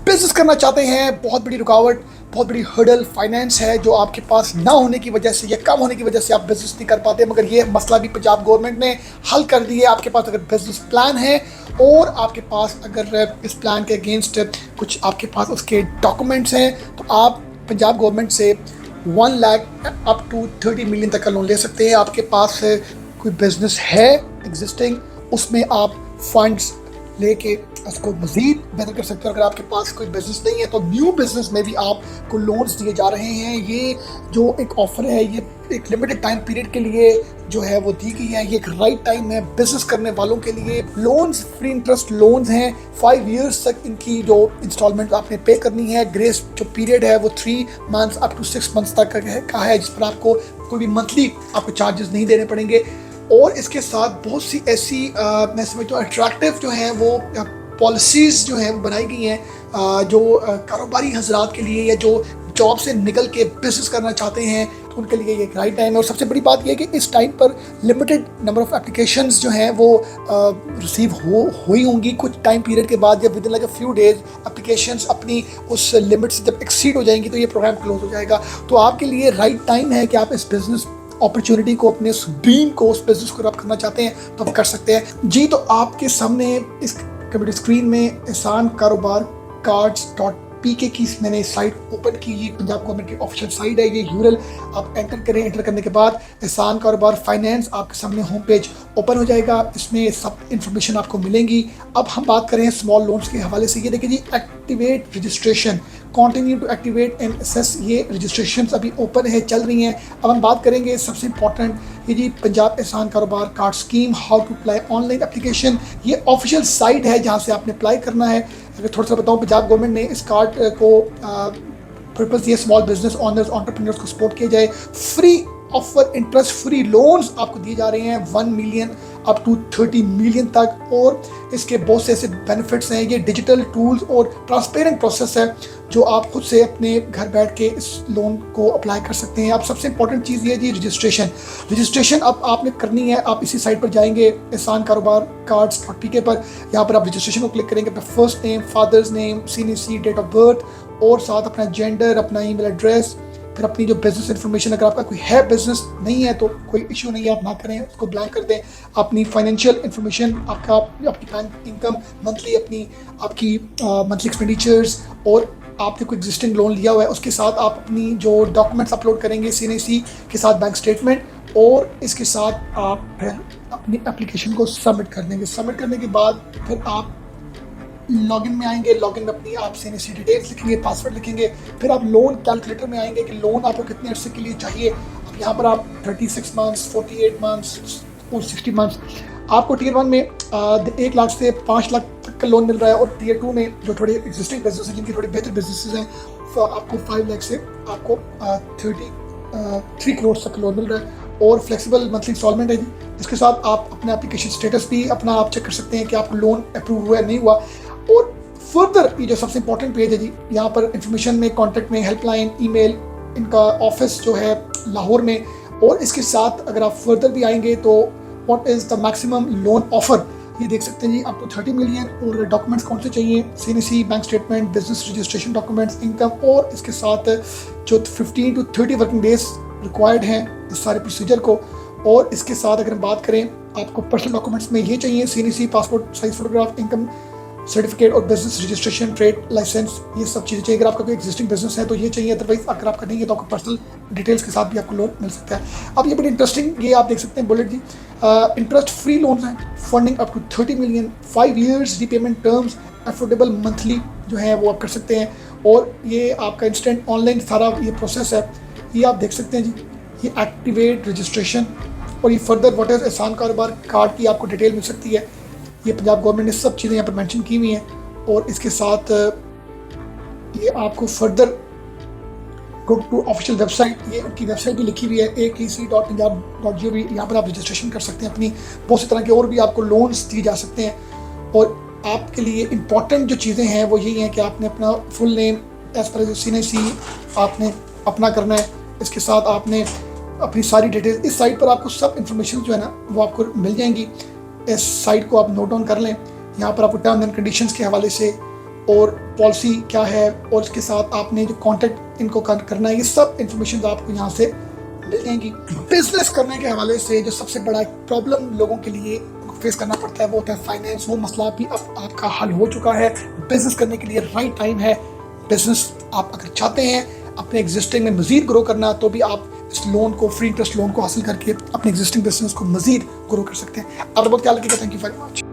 Business करना चाहते हैं, बहुत बड़ी रुकावट, बहुत बड़ी हर्डल फाइनेंस है जो आपके पास ना होने की वजह से या कम होने की वजह से आप बिजनेस नहीं कर पाते, मगर ये मसला भी पंजाब गवर्नमेंट ने हल कर दिया। आपके पास अगर बिजनेस प्लान है और आपके पास अगर इस प्लान के अगेंस्ट कुछ आपके पास उसके डॉक्यूमेंट्स हैं, तो आप पंजाब गवर्नमेंट से 1 लाख अप टू 30 मिलियन तक का लोन ले सकते हैं। आपके पास कोई बिजनेस है एग्जिस्टिंग, उसमें आप फंड्स लेके उसको मज़ीद बेहतर कर सकते हो। अगर आपके पास कोई बिजनेस नहीं है तो न्यू बिजनेस में भी आपको लोन्स दिए जा रहे हैं। ये जो एक ऑफ़र है ये एक लिमिटेड टाइम पीरियड के लिए जो है वो दी गई है। ये एक राइट टाइम है बिजनेस करने वालों के लिए। लोन्स फ्री इंटरेस्ट लोन्स हैं, 5 इयर्स तक इनकी जो इंस्टॉलमेंट आपने पे करनी है। ग्रेस जो पीरियड है वो 3 मंथ्स अप टू 6 मंथ्स तक का है, जिस पर आपको कोई भी मंथली आपको चार्जेस नहीं देने पड़ेंगे। और इसके साथ बहुत सी ऐसी मैं समझता हूँ अट्रैक्टिव जो है वो पॉलिसीज़ जो हैं वो बनाई गई हैं जो कारोबारी हजरात के लिए या जो जॉब से निकल के बिजनेस करना चाहते हैं तो उनके लिए ये एक राइट टाइम है। और सबसे बड़ी बात यह है कि इस टाइम पर लिमिटेड नंबर ऑफ़ एप्लीकेशंस जो हैं वो रिसीव हुई होंगी कुछ टाइम पीरियड के बाद। जब with in like a few days applications अपनी उस लिमिट से जब एक्सीड हो जाएंगी तो ये प्रोग्राम क्लोज हो जाएगा। तो आपके लिए राइट टाइम है कि आप इस बिजनेस अपॉर्चुनिटी को, अपने उस ड्रीम को, उस बिजनेस को आप करना चाहते हैं तो आप कर सकते हैं जी। तो आपके सामने इस कंप्यूटर स्क्रीन में एहसान कारोबार कार्ड्स.pk की मैंने साइट ओपन की। ये पंजाब गवर्नमेंट की ऑफिशियल साइट है। ये यूआरएल आप एंटर करें। एंटर करने के बाद एहसान कारोबार फाइनेंस आपके सामने होम पेज ओपन हो जाएगा। इसमें सब इंफॉर्मेशन आपको मिलेंगी। अब हम बात करें स्मॉल लोन्स के हवाले से। ये देखिए जी, activate registration, continue to activate and access, ये रजिस्ट्रेशन अभी ओपन है, चल रही हैं। अब हम बात करेंगे सबसे इंपॉर्टेंट ये जी Punjab Ehsaan Karobar card scheme, how to apply online application. ये ऑफिशियल साइट है जहाँ से आपने अप्लाई करना है। अगर थोड़ा सा बताऊँ, पंजाब गवर्नमेंट ने इस कार्ड को पर्पज़ ये स्मॉल बिजनेस ऑनर्स एंटरप्रेन्योर्स को सपोर्ट किया जाए। Free offer, interest free loans आपको दिए जा रहे हैं 1 मिलियन अप टू 30 मिलियन तक। और इसके बहुत से ऐसे बेनिफिट्स हैं। ये डिजिटल टूल्स और ट्रांसपेरेंट प्रोसेस है जो आप खुद से अपने घर बैठ के इस लोन को अप्लाई कर सकते हैं। अब सबसे इंपॉर्टेंट चीज़ ये है जी रजिस्ट्रेशन अब आपने करनी है। आप इसी साइट पर जाएंगे एहसान कारोबार कार्ड्स.pk पर। यहाँ पर आप रजिस्ट्रेशन को क्लिक करेंगे। अपना first name, father's name, CNC, date of birth और साथ अपना जेंडर, अपना ईमेल एड्रेस, फिर अपनी जो बिजनेस इन्फॉर्मेशन, अगर आपका कोई है बिजनेस नहीं है तो कोई इशू नहीं है, आप ना करें, उसको ब्लैंक कर दें। अपनी फाइनेंशियल इन्फॉर्मेशन, आपकी बैंक इनकम, मंथली आपकी मंथली एक्सपेंडिचर्स और आपने कोई एग्जिस्टिंग लोन लिया हुआ है उसके साथ आप अपनी जो डॉक्यूमेंट्स अपलोड करेंगे CNC के साथ, बैंक स्टेटमेंट, और इसके साथ आप फिर अपनी एप्लीकेशन को सबमिट कर देंगे। सबमिट करने के बाद फिर आप लॉगिन में आएंगे। लॉगिन में अपनी आप CNC डिटेल्स लिखेंगे, पासवर्ड लिखेंगे। फिर आप लोन कैलकुलेटर में आएंगे कि लोन आपको कितने अर्से के लिए चाहिए। अब यहाँ पर आप 36 मंथ्स, 48 मंथ्स और 60 मंथ्स। आपको टियर 1 में 1 लाख से 5 लाख तक का लोन मिल रहा है, और टियर 2 में जो थोड़े एग्जिस्टिंग बिजनेस हैं, जिनके थोड़े बेहतर बिजनेस हैं, आपको 5 लाख से आपको 33 करोड़ तक लोन मिल रहा है। और फ्लेक्सिबल मंथली इंस्टॉलमेंट है जी। इसके साथ आप अपना एप्लीकेशन स्टेटस भी अपना आप चेक कर सकते हैं कि आपको लोन अप्रूव हुआ है नहीं हुआ। और फर्दर ये जो सबसे इंपॉर्टेंट पेज है जी, यहाँ पर इंफॉर्मेशन में, कॉन्टैक्ट में, हेल्पलाइन, ईमेल, इनका ऑफिस जो है लाहौर में। और इसके साथ अगर आप फर्दर भी आएंगे तो what is the maximum loan offer, ये देख सकते हैं जी, आपको 30 मिलियन। और डॉक्यूमेंट्स कौन से चाहिए? CNC, bank statement, business registration documents, income, और इसके साथ जो 15 to 30 वर्किंग डेज रिक्वायर्ड हैं इस सारे प्रोसीजर को। और इसके साथ अगर हम बात करें, आपको पर्सनल डॉक्यूमेंट्स में ये चाहिए CNC, passport size photograph, income certificate और बिजनेस रजिस्ट्रेशन, ट्रेड लाइसेंस, ये सब चीज़ें चाहिए। अगर आपका कोई एग्जिस्टिंग बिजनेस है तो ये चाहिए, अदरवाइज अगर आपका नहीं है तो आपको पर्सनल डिटेल्स के साथ भी आपको लोन मिल सकता है। अब ये बड़ी इंटरेस्टिंग, ये आप देख सकते हैं बुलेट जी, इंटरेस्ट फ्री लोन हैं, funding up to 30 million, 5 years, repayment terms, affordable monthly जो है वो आप कर सकते हैं। और ये आपका इंस्टेंट ऑनलाइन सारा ये प्रोसेस है, ये आप देख सकते हैं जी। ये एक्टिवेट रजिस्ट्रेशन और ये फर्दर व्हाट इज एहसान कारोबार कार्ड की आपको डिटेल मिल सकती है। ये पंजाब गवर्नमेंट ने सब चीज़ें यहाँ पर मेंशन की हुई हैं। और इसके साथ ये आपको further go to official website, ये उनकी वेबसाइट भी लिखी हुई है AKC.punjab.gov। यहाँ पर आप रजिस्ट्रेशन कर सकते हैं अपनी, बहुत सी तरह के और भी आपको लोन्स दिए जा सकते हैं। और आपके लिए इंपॉर्टेंट जो चीज़ें हैं वो यही हैं कि आपने अपना full name as per CNC आपने अपना करना है। इसके साथ आपने अपनी सारी डिटेल, इस साइट पर आपको सब इंफॉर्मेशन जो है ना वो आपको मिल जाएंगी। इस साइट को आप नोट डाउन कर लें। यहाँ पर आपको टर्म्स एंड कंडीशंस के हवाले से और पॉलिसी क्या है, और इसके साथ आपने जो कॉन्टेक्ट इनको करना है, ये सब इंफॉर्मेशन आपको यहाँ से मिल जाएंगी। बिजनेस करने के हवाले से जो सबसे बड़ा प्रॉब्लम लोगों के लिए फेस करना पड़ता है वो होता है फाइनेंस। वो मसला भी अब आपका हल हो चुका है। बिजनेस करने के लिए राइट टाइम है। बिजनेस आप अगर चाहते हैं अपने एग्जिस्टिंग में मजीद ग्रो करना, तो भी आप इस लोन को, फ्री इंटरेस्ट लोन को हासिल करके अपने एग्जिस्टिंग बिजनेस को मजीद ग्रो कर सकते हैं। आप बहुत ख्याल रखिएगा। Thank you very much.